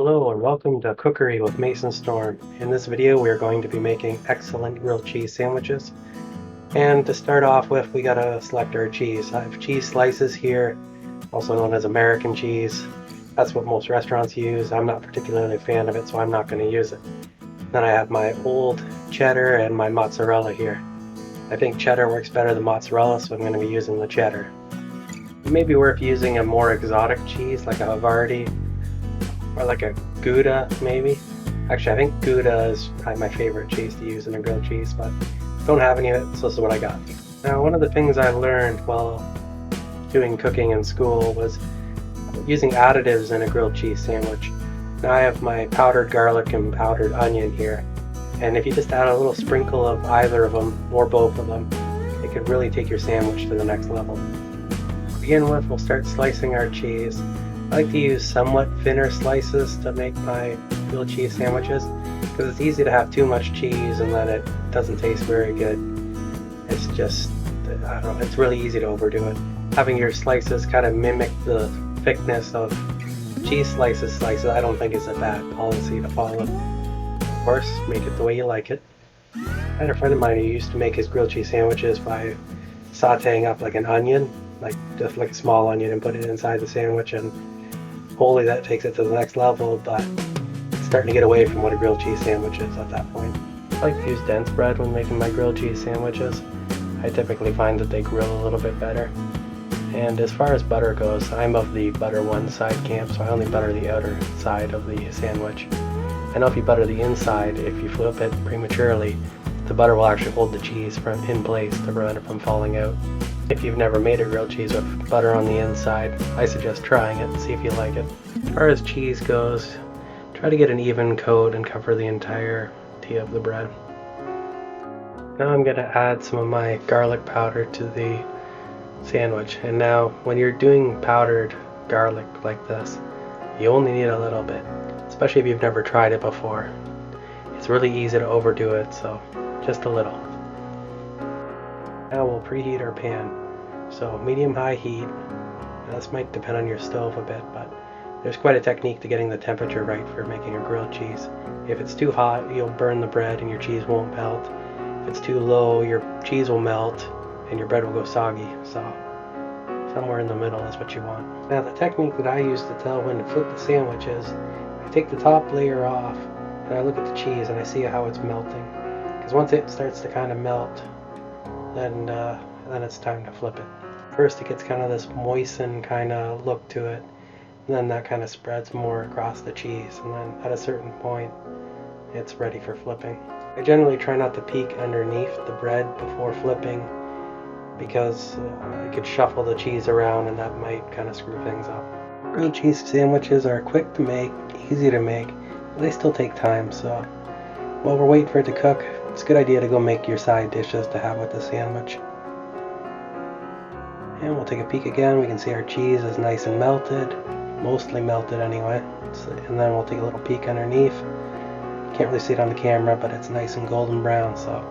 Hello and welcome to Cookery with Mason Storm. In this video we are going to be making excellent grilled cheese sandwiches. And to start off with, we gotta select our cheese. I have cheese slices here, also known as American cheese. That's what most restaurants use. I'm not particularly a fan of it, so I'm not going to use it. Then I have my old cheddar and my mozzarella here. I think cheddar works better than mozzarella, so I'm going to be using the cheddar. It may be worth using a more exotic cheese like a Havarti or like a Gouda maybe. Actually, I think Gouda is probably my favorite cheese to use in a grilled cheese, but don't have any of it, so this is what I got. Now, one of the things I learned while doing cooking in school was using additives in a grilled cheese sandwich. Now I have my powdered garlic and powdered onion here, and if you just add a little sprinkle of either of them or both of them, it could really take your sandwich to the next level. To begin with, we'll start slicing our cheese. I like to use somewhat thinner slices to make my grilled cheese sandwiches because it's easy to have too much cheese and then it doesn't taste very good. It's just, I don't know, it's really easy to overdo it. Having your slices kind of mimic the thickness of cheese slices, I don't think is a bad policy to follow. Of course, make it the way you like it. I had a friend of mine who used to make his grilled cheese sandwiches by sauteing up like an onion, like just like a small onion, and put it inside the sandwich, and holy, that takes it to the next level, but it's starting to get away from what a grilled cheese sandwich is at that point. I like to use dense bread when making my grilled cheese sandwiches. I typically find that they grill a little bit better. And as far as butter goes, I'm of the butter one side camp, so I only butter the outer side of the sandwich. I know if you butter the inside, if you flip it prematurely, the butter will actually hold the cheese in place to prevent it from falling out. If you've never made a grilled cheese with butter on the inside, I suggest trying it and see if you like it. As far as cheese goes, try to get an even coat and cover the entirety of the bread. Now I'm going to add some of my garlic powder to the sandwich, and now when you're doing powdered garlic like this, you only need a little bit, especially if you've never tried it before. It's really easy to overdo it, so just a little. Now we'll preheat our pan, so medium-high heat. Now this might depend on your stove a bit, but there's quite a technique to getting the temperature right for making a grilled cheese. If it's too hot, you'll burn the bread and your cheese won't melt. If it's too low, your cheese will melt and your bread will go soggy, so somewhere in the middle is what you want. Now the technique that I use to tell when to flip the sandwich is I take the top layer off and I look at the cheese and I see how it's melting, because once it starts to kind of melt, then it's time to flip it. First it gets kind of this moistened kind of look to it, and then that kind of spreads more across the cheese, and then at a certain point it's ready for flipping. I generally try not to peek underneath the bread before flipping, because it could shuffle the cheese around and that might kind of screw things up. Grilled cheese sandwiches are quick to make, easy to make, but they still take time, so while we're waiting for it to cook, it's a good idea to go make your side dishes to have with the sandwich. And we'll take a peek again. We can see our cheese is nice and melted, mostly melted anyway, and then we'll take a little peek underneath. Can't really see it on the camera, but it's nice and golden brown, so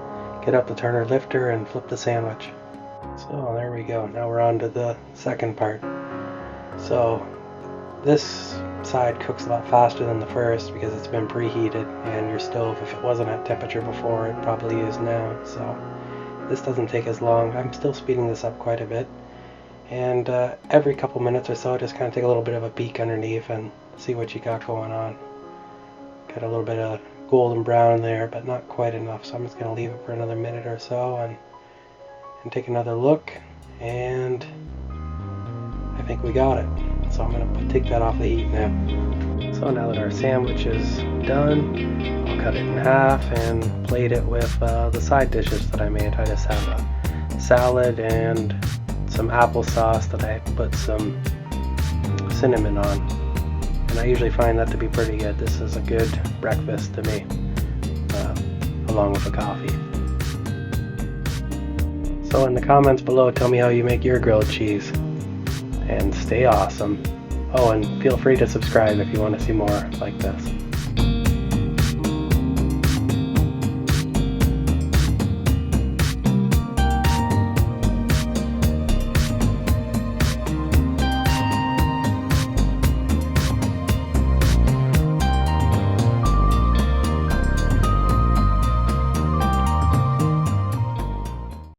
get up the turner lifter and flip the sandwich. So there we go. Now we're on to the second part. So this side cooks a lot faster than the first because it's been preheated, and your stove, if it wasn't at temperature before, it probably is now. So this doesn't take as long. I'm still speeding this up quite a bit, and every couple minutes or so just kind of take a little bit of a peek underneath and see what you got going on. Got a little bit of golden brown in there, but not quite enough, so I'm just going to leave it for another minute or so and take another look, and I think we got it. So I'm going to take that off the heat now. So now that our sandwich is done, I'll cut it in half and plate it with the side dishes that I made. I just have a salad and some applesauce that I put some cinnamon on, and I usually find that to be pretty good. This is a good breakfast to me, along with a coffee. So in the comments below, tell me how you make your grilled cheese, and stay awesome. Oh, and feel free to subscribe if you want to see more like this.